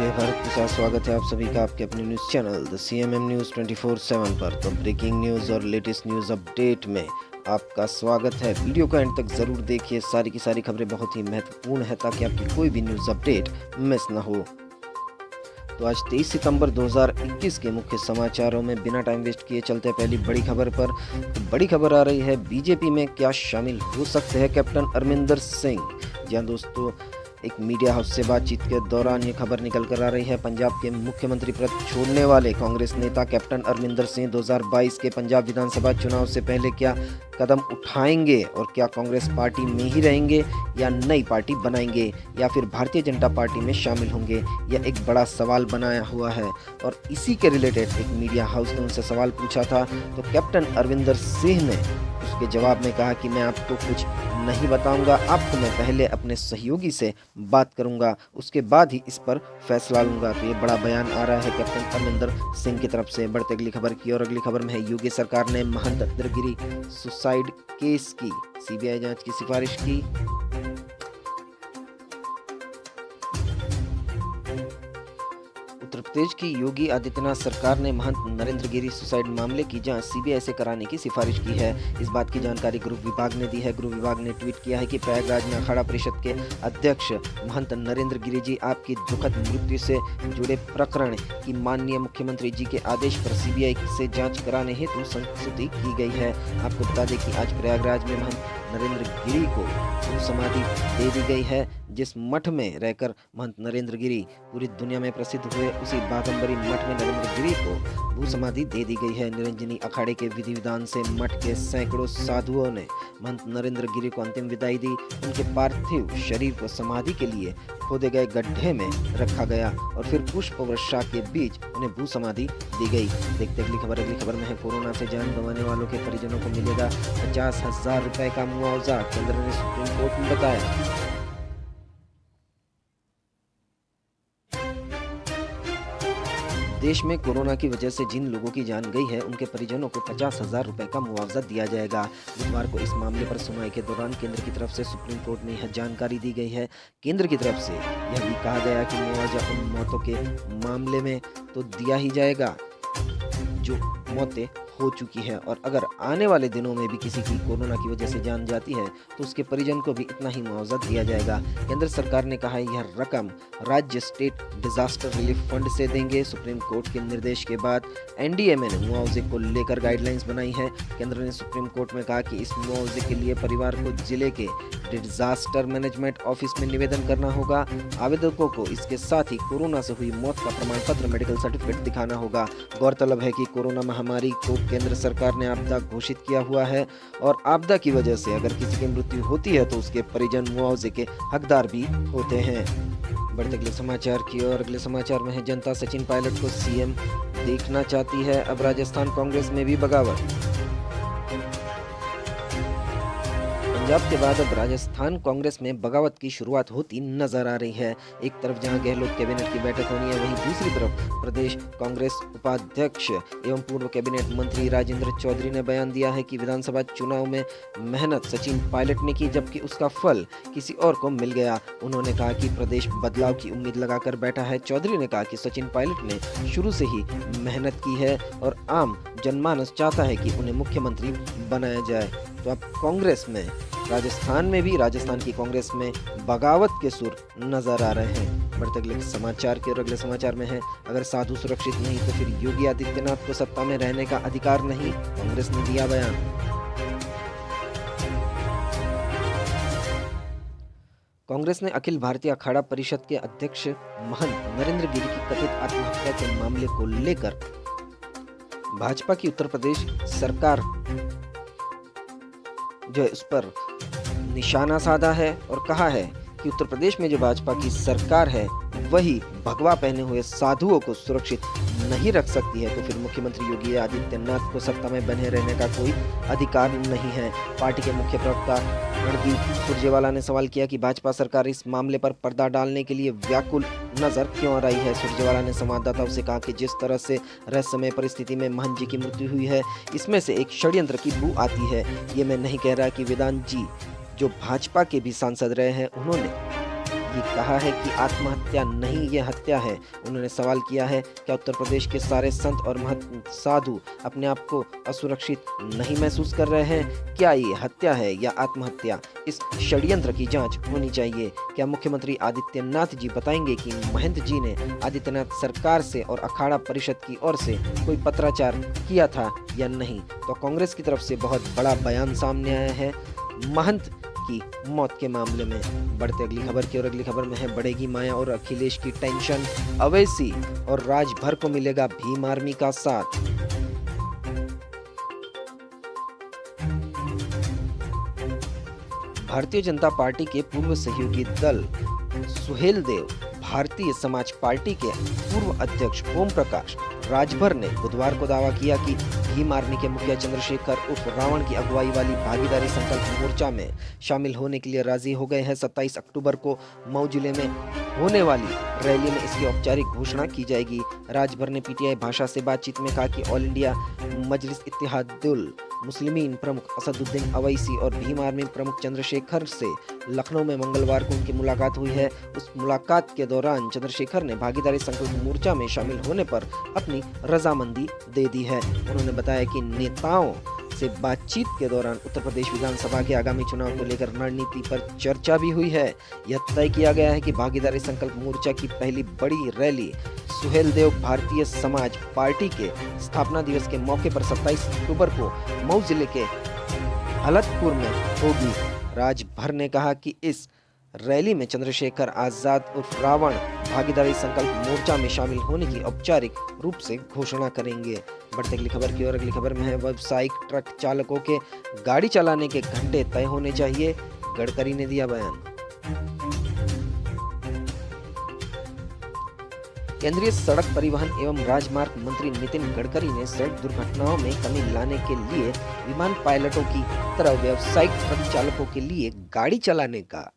जय भारत के साथ स्वागत है आप सभी का आपके अपने news channel the CMM news 24/7 पर। तो ब्रेकिंग न्यूज़ और लेटेस्ट न्यूज़ अपडेट में आपका स्वागत है। वीडियो को एंड तक ज़रूर देखिए, सारी की सारी खबरें बहुत ही महत्वपूर्ण है ताकि आपकी कोई भी न्यूज़ अपडेट मिस ना हो। तो आज 23 सितंबर 2021 के मुख्य समाचारों में बिना टाइम वेस्ट किए चलते हैं पहली बड़ी खबर पर। तो बड़ी खबर आ रही है, बीजेपी में क्या शामिल हो सकते हैं कैप्टन अमरिंदर सिंह। जी हाँ दोस्तों, एक मीडिया हाउस से बातचीत के दौरान ये खबर निकल कर आ रही है। पंजाब के मुख्यमंत्री पद छोड़ने वाले कांग्रेस नेता कैप्टन अमरिंदर सिंह 2022 के पंजाब विधानसभा चुनाव से पहले क्या कदम उठाएंगे और क्या कांग्रेस पार्टी में ही रहेंगे या नई पार्टी बनाएंगे या फिर भारतीय जनता पार्टी में शामिल होंगे, यह एक बड़ा सवाल बनाया हुआ है। और इसी के रिलेटेड एक मीडिया हाउस ने उनसे सवाल पूछा था, तो कैप्टन अमरिंदर सिंह ने उसके जवाब में कहा कि मैं आपको कुछ नहीं बताऊंगा, आपको मैं पहले अपने सहयोगी से बात करूंगा, उसके बाद ही इस पर फैसला लूंगा। तो ये बड़ा बयान आ रहा है कैप्टन अमरिंदर सिंह की तरफ से। बढ़ते अगली खबर की और अगली खबर में है, योगी सरकार ने महंत नरेंद्र गिरी सुसाइड केस की CBI जांच की सिफारिश की। उत्तर प्रदेश की योगी आदित्यनाथ सरकार ने महंत नरेंद्र गिरी सुसाइड मामले की जांच CBI से कराने की सिफारिश की है। इस बात की जानकारी गृह विभाग ने दी है। गृह विभाग ने ट्वीट किया है कि प्रयागराज में अखाड़ा परिषद के अध्यक्ष महंत नरेंद्र गिरी जी आपकी दुखद मृत्यु से जुड़े प्रकरण की माननीय मुख्यमंत्री जी के आदेश पर CBI से जाँच कराने हेतु संस्तुति की गई है। आपको बता दें कि आज प्रयागराज में महंत नरेंद्र गिरी को समाधि दे दी गई है। जिस मठ में रहकर महंत नरेंद्र गिरी पूरी दुनिया में प्रसिद्ध हुए, उसी बाघंबरी मठ में नरेंद्र गिरी को भू समाधि दे दी गई है। निरंजनी अखाड़े के विधि विधान से मठ के सैकड़ों साधुओं ने महंत नरेंद्र गिरी को अंतिम विदाई दी। उनके पार्थिव शरीर को समाधि के लिए खोदे गए गड्ढे में रखा गया और फिर पुष्प वर्षा के बीच उन्हें भू समाधि दी गई। देखते अगली खबर। अगली खबर में है, कोरोना से जान गंवाने वालों के परिजनों को मिलेगा 50,000 रुपए का मुआवजा, केंद्र ने सुप्रीम कोर्ट में बताया। देश में कोरोना की वजह से जिन लोगों की जान गई है, उनके परिजनों को 50,000 रुपए का मुआवजा दिया जाएगा। बुधवार को इस मामले पर सुनवाई के दौरान केंद्र की तरफ से सुप्रीम कोर्ट में यह जानकारी दी गई है। केंद्र की तरफ से यह भी कहा गया कि मुआवजा उन मौतों के मामले में तो दिया ही जाएगा जो मौतें हो चुकी है, और अगर आने वाले दिनों में भी किसी की कोरोना की वजह से जान जाती है तो उसके परिजन को भी इतना ही मुआवजा दिया जाएगा। केंद्र सरकार ने कहा है यह रकम राज्य स्टेट डिजास्टर रिलीफ फंड से देंगे। सुप्रीम कोर्ट के निर्देश के बाद NDMA ने मुआवजे को लेकर गाइडलाइंस बनाई है। केंद्र ने सुप्रीम कोर्ट में कहा कि इस मुआवजे के लिए परिवार को जिले के डिजास्टर मैनेजमेंट ऑफिस में निवेदन करना होगा। आवेदकों को इसके साथ ही कोरोना से हुई मौत का प्रमाण पत्र, मेडिकल सर्टिफिकेट दिखाना होगा। गौरतलब है कि कोरोना महामारी को केंद्र सरकार ने आपदा घोषित किया हुआ है और आपदा की वजह से अगर किसी की मृत्यु होती है तो उसके परिजन मुआवजे के हकदार भी होते हैं। बढ़ते अगले समाचार की और अगले समाचार में है, जनता सचिन पायलट को CM देखना चाहती है, अब राजस्थान कांग्रेस में भी बगावत। पंजाब के बाद अब राजस्थान कांग्रेस में बगावत की शुरुआत होती नजर आ रही है। एक तरफ जहां गहलोत कैबिनेट की बैठक होनी है, वहीं दूसरी तरफ प्रदेश कांग्रेस उपाध्यक्ष एवं पूर्व कैबिनेट मंत्री राजेंद्र चौधरी ने बयान दिया है कि विधानसभा चुनाव में मेहनत सचिन पायलट ने की, जबकि उसका फल किसी और को मिल गया। उन्होंने कहा कि प्रदेश बदलाव की उम्मीद लगाकर बैठा है। चौधरी ने कहा कि सचिन पायलट ने शुरू से ही मेहनत की है और आम जनमानस चाहता है कि उन्हें मुख्यमंत्री बनाया जाए। तो अब कांग्रेस में, राजस्थान में भी, राजस्थान की कांग्रेस में बगावत के सुर नजर आ रहे हैं। बढ़ते अगले समाचार के और अगले समाचार में है, अगर साधु सुरक्षित नहीं तो फिर योगी आदित्यनाथ को सत्ता में रहने का अधिकार नहीं, कांग्रेस ने दिया बयान। कांग्रेस ने अखिल भारतीय अखाड़ा परिषद के अध्यक्ष महंत नरेंद्र गिरी की कथित आत्महत्या के मामले को लेकर भाजपा की उत्तर प्रदेश सरकार जो है उस पर निशाना साधा है और कहा है कि उत्तर प्रदेश में जो भाजपा की सरकार है वही भगवा पहने हुए साधुओं को सुरक्षित नहीं रख सकती है, तो फिर मुख्यमंत्री योगी आदित्यनाथ को सत्ता में बने रहने का कोई अधिकार नहीं है। पार्टी के मुख्य प्रवक्ता रणदीप सुरजेवाला ने सवाल किया कि भाजपा सरकार इस मामले पर पर्दा डालने के लिए व्याकुल नजर क्यों आ रही है। सुरजेवाला ने संवाददाताओं से कहा कि जिस तरह से रहस्यमय परिस्थिति में महंत जी की मृत्यु हुई है, इसमें से एक षड्यंत्र की बू आती है। ये मैं नहीं कह रहा कि वेदांत जी जो भाजपा के भी सांसद रहे हैं, उन्होंने ये कहा है कि आत्महत्या नहीं, ये हत्या है। उन्होंने सवाल किया है, क्या उत्तर प्रदेश के सारे संत और महंत साधु अपने आप को असुरक्षित नहीं महसूस कर रहे हैं? क्या ये हत्या है या आत्महत्या? इस षड्यंत्र की जांच होनी चाहिए। क्या मुख्यमंत्री आदित्यनाथ जी बताएंगे कि महंत जी ने आदित्यनाथ सरकार से और अखाड़ा परिषद की ओर से कोई पत्राचार किया था या नहीं? तो कांग्रेस की तरफ से बहुत बड़ा बयान सामने आया है महंत की मौत के मामले में। बढ़ते अगली खबर की और अगली खबर में है, बढ़ेगी माया और अखिलेश की टेंशन, अवैसी और राजभर को मिलेगा भीम आर्मी का साथ। भारतीय जनता पार्टी के पूर्व सहयोगी दल सुहेलदेव भारतीय समाज पार्टी के पूर्व अध्यक्ष ओम प्रकाश राजभर ने बुधवार को दावा किया कि भीम आर्मी के मुखिया चंद्रशेखर उर्फ रावण की अगुवाई वाली भागीदारी संकल्प मोर्चा में शामिल होने के लिए राजी हो गए हैं। 27 अक्टूबर को मऊ जिले में होने वाली रैली में इसकी औपचारिक घोषणा की जाएगी। राजभर ने पीटीआई भाषा से बातचीत में कहा कि ऑल इंडिया मजलिस इत्तेहादुल मुस्लिमीन प्रमुख असदुद्दीन अवैसी और भीम आर्मी प्रमुख चंद्रशेखर से लखनऊ में मंगलवार को उनकी मुलाकात हुई है। उस मुलाकात के दौरान चंद्रशेखर ने भागीदारी संकल्प मोर्चा में शामिल होने पर अपनी रजामंदी दे दी है। उन्होंने बताया कि नेताओं से बातचीत के दौरान उत्तर प्रदेश विधानसभा के आगामी चुनाव को लेकर रणनीति पर चर्चा भी हुई है। यह तय किया गया है कि भागीदारी संकल्प मोर्चा की पहली बड़ी रैली सुहेलदेव भारतीय समाज पार्टी के स्थापना दिवस के मौके पर 27 अक्टूबर को मऊ जिले के हलतपुर में होगी। राजभर ने कहा कि इस रैली में चंद्रशेखर आजाद उर्फ रावण भागीदारी संकल्प मोर्चा में शामिल होने की औपचारिक रूप से घोषणा करेंगे। बढ़ते अगली खबर की और अगली खबर में है, व्यावसायिक ट्रक चालकों के गाड़ी चलाने के घंटे तय होने चाहिए, गडकरी ने दिया बयान। केंद्रीय सड़क परिवहन एवं राजमार्ग मंत्री नितिन गडकरी ने सड़क दुर्घटनाओं में कमी लाने के लिए विमान पायलटों की तरह व्यावसायिक ट्रक चालकों के लिए गाड़ी चलाने का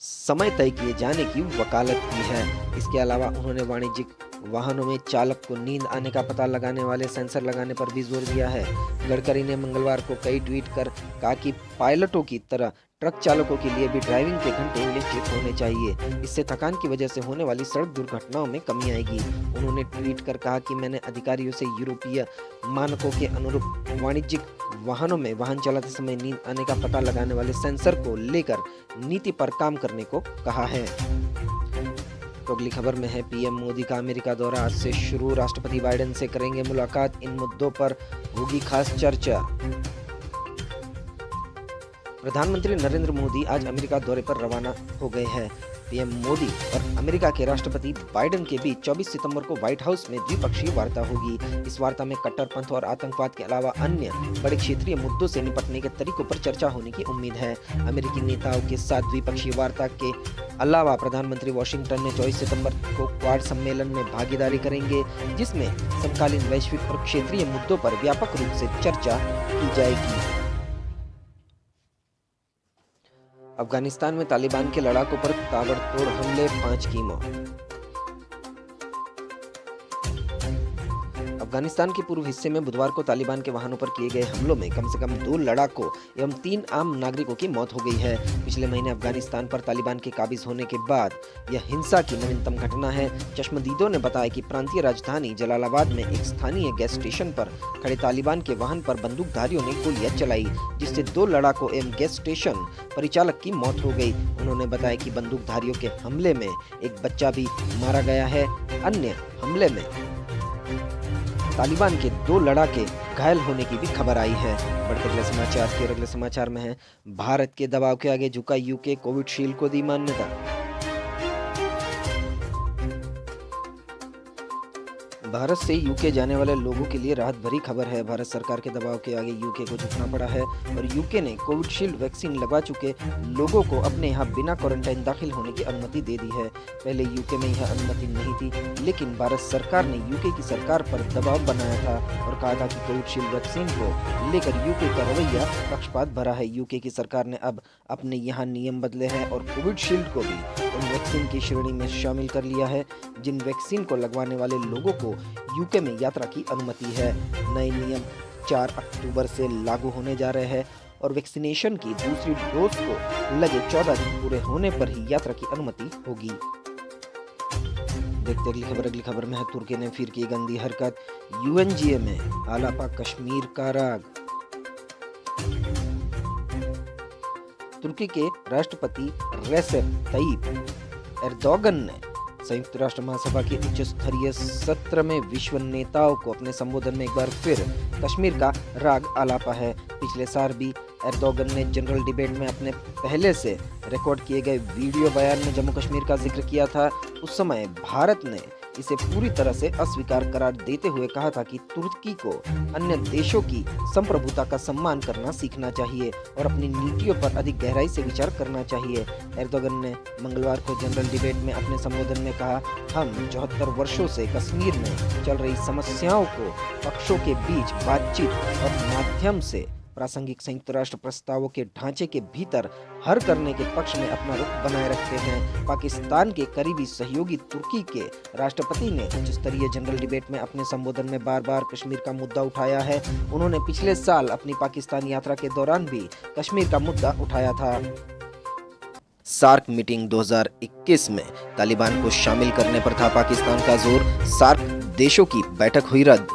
समय तय किए जाने की वकालत की है। इसके अलावा उन्होंने वाणिज्यिक वाहनों में चालक को नींद आने का पता लगाने वाले सेंसर लगाने पर भी जोर दिया है। गडकरी ने मंगलवार को कई ट्वीट कर कहा कि पायलटों की तरह ट्रक चालकों के लिए भी ड्राइविंग के घंटे निश्चित होने चाहिए। इससे थकान की वजह से होने वाली सड़क दुर्घटनाओं में कमी आएगी। उन्होंने ट्वीट कर कहा कि मैंने अधिकारियों से यूरोपीय मानकों के अनुरूप वाणिज्यिक वाहनों में वाहन चलाते समय नींद आने का पता लगाने वाले सेंसर को लेकर नीति पर काम करने को कहा है। तो अगली खबर में है, पीएम मोदी का अमेरिका दौरा आज से शुरू, राष्ट्रपति बाइडेन से करेंगे मुलाकात, इन मुद्दों पर होगी खास चर्चा। प्रधानमंत्री नरेंद्र मोदी आज अमेरिका दौरे पर रवाना हो गए हैं। पीएम मोदी और अमेरिका के राष्ट्रपति बाइडेन के बीच 24 सितंबर को व्हाइट हाउस में द्विपक्षीय वार्ता होगी। इस वार्ता में कट्टरपंथ और आतंकवाद के अलावा अन्य बड़े क्षेत्रीय मुद्दों से निपटने के तरीकों पर चर्चा होने की उम्मीद है। अमेरिकी नेताओं के साथ द्विपक्षीय वार्ता के अलावा प्रधानमंत्री वॉशिंगटन में 24 सितंबर को क्वाड सम्मेलन में भागीदारी करेंगे, जिसमें समकालीन वैश्विक और क्षेत्रीय मुद्दों पर व्यापक रूप से चर्चा की जाएगी। अफगानिस्तान में तालिबान के लड़ाकों पर ताबड़तोड़ हमले, 5 की मौत। अफगानिस्तान के पूर्व हिस्से में बुधवार को तालिबान के वाहनों पर किए गए हमलों में कम से कम 2 लड़ाकों एवं 3 आम नागरिकों की मौत हो गई है। पिछले महीने अफगानिस्तान पर तालिबान के काबिज होने के बाद यह हिंसा की नवीनतम घटना है। चश्मदीदों ने बताया कि प्रांतीय राजधानी जलालाबाद में एक स्थानीय गैस स्टेशन पर खड़े तालिबान के वाहन पर बंदूकधारियों ने गोलियां चलाई, जिससे 2 लड़ाकों एवं गैस स्टेशन परिचालक की मौत हो गई। उन्होंने बताया कि बंदूकधारियों के हमले में एक बच्चा भी मारा गया है। अन्य हमले में तालिबान के 2 लड़ाके घायल होने की भी खबर आई है। बढ़ते अगले समाचार की और अगले समाचार में है, भारत के दबाव के आगे झुका यूके, कोविशील्ड को दी मान्यता। भारत से यूके जाने वाले लोगों के लिए राहत भरी खबर है। भारत सरकार के दबाव के आगे यूके को झुकना पड़ा है और यूके ने कोविशील्ड वैक्सीन लगवा चुके लोगों को अपने यहाँ बिना क्वारंटाइन दाखिल होने की अनुमति दे दी है। पहले यूके में यह अनुमति नहीं थी, लेकिन भारत सरकार ने यूके की सरकार पर दबाव बनाया था और कहा था कि कोविशील्ड वैक्सीन को लेकर यूके का रवैया पक्षपात भरा है। यूके की सरकार ने अब अपने यहाँ नियम बदले हैं और कोविशील्ड को भी उन वैक्सीन की श्रेणी में शामिल कर लिया है जिन वैक्सीन को लगवाने वाले लोगों को यूके में यात्रा की अनुमति है। नए नियम 4 अक्टूबर से लागू होने जा रहे हैं और वैक्सीनेशन की दूसरी डोज को लगे 14 दिन पूरे होने पर ही यात्रा की अनुमति होगी। देखते अगली खबर में है तुर्की ने फिर की गंदी हरकत, यूएनजीए में आलापा कश्मीर का राग। तुर्की के राष्ट्रपति रेसेप तय्यिप एर्दोगन ने संयुक्त राष्ट्र महासभा के उच्च स्तरीय सत्र में विश्व नेताओं को अपने संबोधन में एक बार फिर कश्मीर का राग आलापा है। पिछले साल भी एर्दोगन ने जनरल डिबेट में अपने पहले से रिकॉर्ड किए गए वीडियो बयान में जम्मू कश्मीर का जिक्र किया था। उस समय भारत ने इसे पूरी तरह से अस्वीकार करार देते हुए कहा था कि तुर्की को अन्य देशों की संप्रभुता का सम्मान करना सीखना चाहिए और अपनी नीतियों पर अधिक गहराई से विचार करना चाहिए। एर्दोगन ने मंगलवार को जनरल डिबेट में अपने संबोधन में कहा, हम 74 वर्षों से कश्मीर में चल रही समस्याओं को पक्षों के बीच बातचीत और माध्यम से प्रासंगिक संयुक्त राष्ट्र प्रस्तावों के ढांचे के भीतर हल करने के पक्ष में अपना रुख बनाए रखते हैं। पाकिस्तान के करीबी सहयोगी तुर्की के राष्ट्रपति ने उच्च स्तरीय जनरल डिबेट में अपने संबोधन में बार बार कश्मीर का मुद्दा उठाया है। उन्होंने पिछले साल अपनी पाकिस्तान यात्रा के दौरान भी कश्मीर का मुद्दा उठाया था। सार्क मीटिंग 2021 में तालिबान को शामिल करने पर था पाकिस्तान का जोर, सार्क देशों की बैठक हुई रद्द।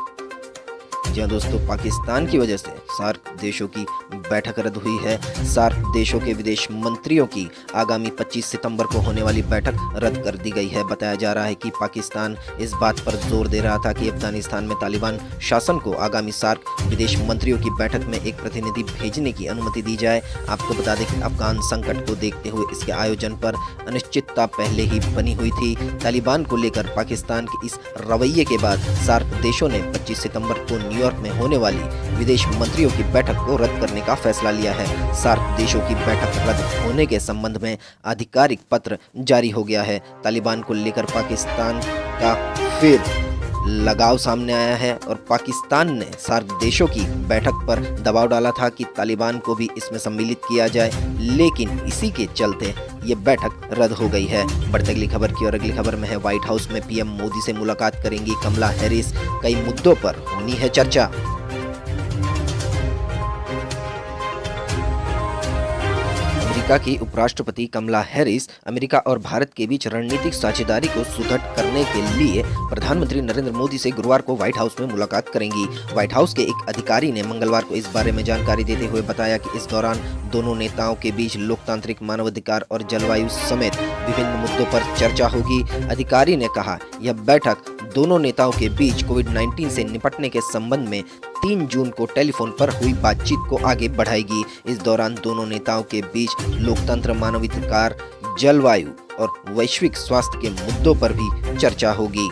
जी हाँ दोस्तों, पाकिस्तान की वजह से सार्क देशों की बैठक रद्द हुई है। सार्क देशों के विदेश मंत्रियों की आगामी 25 सितंबर को होने वाली बैठक रद्द कर दी गई है। बताया जा रहा है कि पाकिस्तान इस बात पर जोर दे रहा था कि अफगानिस्तान में तालिबान शासन को आगामी सार्क विदेश मंत्रियों की बैठक में एक प्रतिनिधि भेजने की अनुमति दी जाए। आपको बता दें कि अफगान संकट को देखते हुए इसके आयोजन पर अनिश्चितता पहले ही बनी हुई थी। तालिबान को लेकर पाकिस्तान के इस रवैये के बाद सार्क देशों ने 25 सितंबर को न्यूयॉर्क में होने वाली विदेश मंत्रियों की बैठक को रद्द करने का फैसला लिया है। सार्क देशों की बैठक रद्द होने के संबंध में आधिकारिक पत्र जारी हो गया है। तालिबान को लेकर पाकिस्तान का फिर लगाव सामने आया है और पाकिस्तान ने सार्क देशों की बैठक पर दबाव डाला था कि तालिबान को भी इसमें सम्मिलित किया जाए, लेकिन इसी के चलते ये बैठक रद्द हो गई है। बढ़ते अगली खबर की और अगली खबर में है व्हाइट हाउस में पीएम मोदी से मुलाकात करेंगी कमला हैरिस, कई मुद्दों पर होनी है चर्चा। अमेरिका की उपराष्ट्रपति कमला हैरिस अमेरिका और भारत के बीच रणनीतिक साझेदारी को सुदृढ़ करने के लिए प्रधानमंत्री नरेंद्र मोदी से गुरुवार को व्हाइट हाउस में मुलाकात करेंगी। व्हाइट हाउस के एक अधिकारी ने मंगलवार को इस बारे में जानकारी देते हुए बताया कि इस दौरान दोनों नेताओं के बीच लोकतांत्रिक, मानवाधिकार और जलवायु समेत विभिन्न मुद्दों पर चर्चा होगी। अधिकारी ने कहा, यह बैठक दोनों नेताओं के बीच कोविड-19 से निपटने के संबंध में 3 जून को टेलीफोन पर हुई बातचीत को आगे बढ़ाएगी। इस दौरान दोनों नेताओं के बीच लोकतंत्र, मानवाधिकार, जलवायु और वैश्विक स्वास्थ्य के मुद्दों पर भी चर्चा होगी।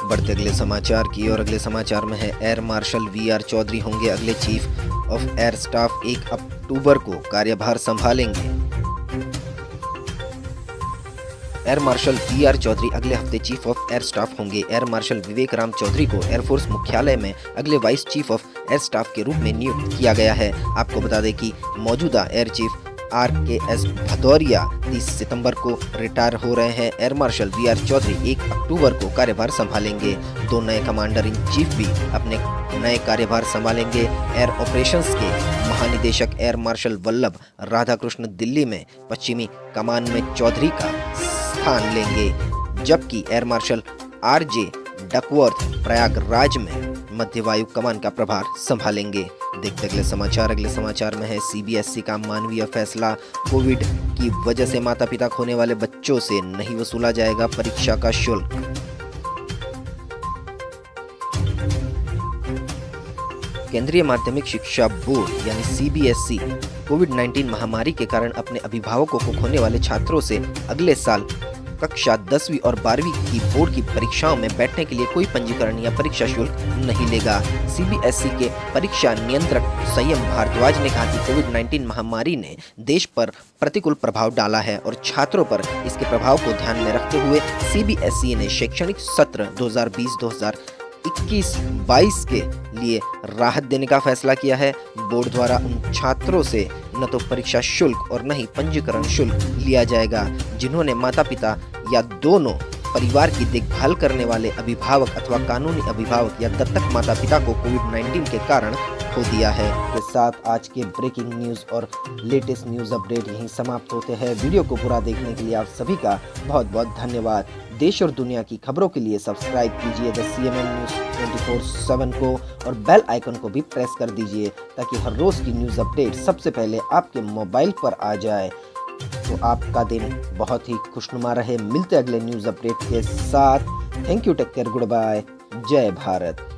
बढ़ते अगले समाचार की और अगले समाचार में है एयर मार्शल वी.आर. चौधरी होंगे अगले चीफ ऑफ एयर स्टाफ, 1 अक्टूबर को कार्यभार संभालेंगे। Air marshal V R. चौधरी अगले हफ्ते चीफ ऑफ एयर स्टाफ होंगे। एयर मार्शल विवेक राम चौधरी को एयरफोर्स मुख्यालय में अगले vice chief of air staff के रूप में नियुक्त किया गया है। आपको बता दें कि मौजूदा एयर चीफ RKS भदौरिया 30 सितंबर को रिटायर हो रहे हैं। Air marshal V R. चौधरी 1 अक्टूबर को कार्यभार संभालेंगे। 2 नए कमांडर इन चीफ भी अपने नए कार्यभार संभालेंगे। एयर ऑपरेशंस के महानिदेशक एयर मार्शल वल्लभ राधाकृष्ण दिल्ली में पश्चिमी कमान में चौधरी का स्थान लेंगे, जबकि air marshal RJ Duckworth Prayagraj में मध्य वायु कमान का प्रभार संभालेंगे। देखते अगले समाचार में है CBSE का मानवीय फैसला, कोविड की वजह से माता पिता खोने वाले बच्चों से नहीं वसूला जाएगा परीक्षा का शुल्क। केंद्रीय माध्यमिक शिक्षा बोर्ड यानी CBSE कोविड-19 महामारी के कारण अपने अभिभावकों को खोने वाले छात्रों से अगले साल कक्षा 10वीं और 12वीं की बोर्ड की परीक्षाओं में बैठने के लिए कोई पंजीकरण या परीक्षा शुल्क नहीं लेगा। CBSE के परीक्षा नियंत्रक संयम भारद्वाज ने कहा कि कोविड-19 महामारी ने देश पर प्रतिकूल प्रभाव डाला है और छात्रों पर इसके प्रभाव को ध्यान में रखते हुए CBSE ने शैक्षणिक सत्र 2020-2021-22 के लिए राहत देने का फैसला किया है। बोर्ड द्वारा उन छात्रों से न तो परीक्षा शुल्क और न ही पंजीकरण शुल्क लिया जाएगा जिन्होंने माता पिता या दोनों परिवार की देखभाल करने वाले अभिभावक अथवा कानूनी अभिभावक या दत्तक माता पिता को कोविड-19 के कारण खो दिया है। के साथ आज के ब्रेकिंग न्यूज़ और लेटेस्ट न्यूज़ अपडेट यहीं समाप्त होते हैं। वीडियो को पूरा देखने के लिए आप सभी का बहुत बहुत धन्यवाद। देश और दुनिया की खबरों के लिए सब्सक्राइब कीजिए द CMM न्यूज़ 24/7 को और बेल आइकन को भी प्रेस कर दीजिए ताकि हर रोज़ की न्यूज़ अपडेट सबसे पहले आपके मोबाइल पर आ जाए। तो आपका दिन बहुत ही खुशनुमा रहे। मिलते अगले न्यूज़ अपडेट के साथ। Thank you, take care, goodbye, जय भारत।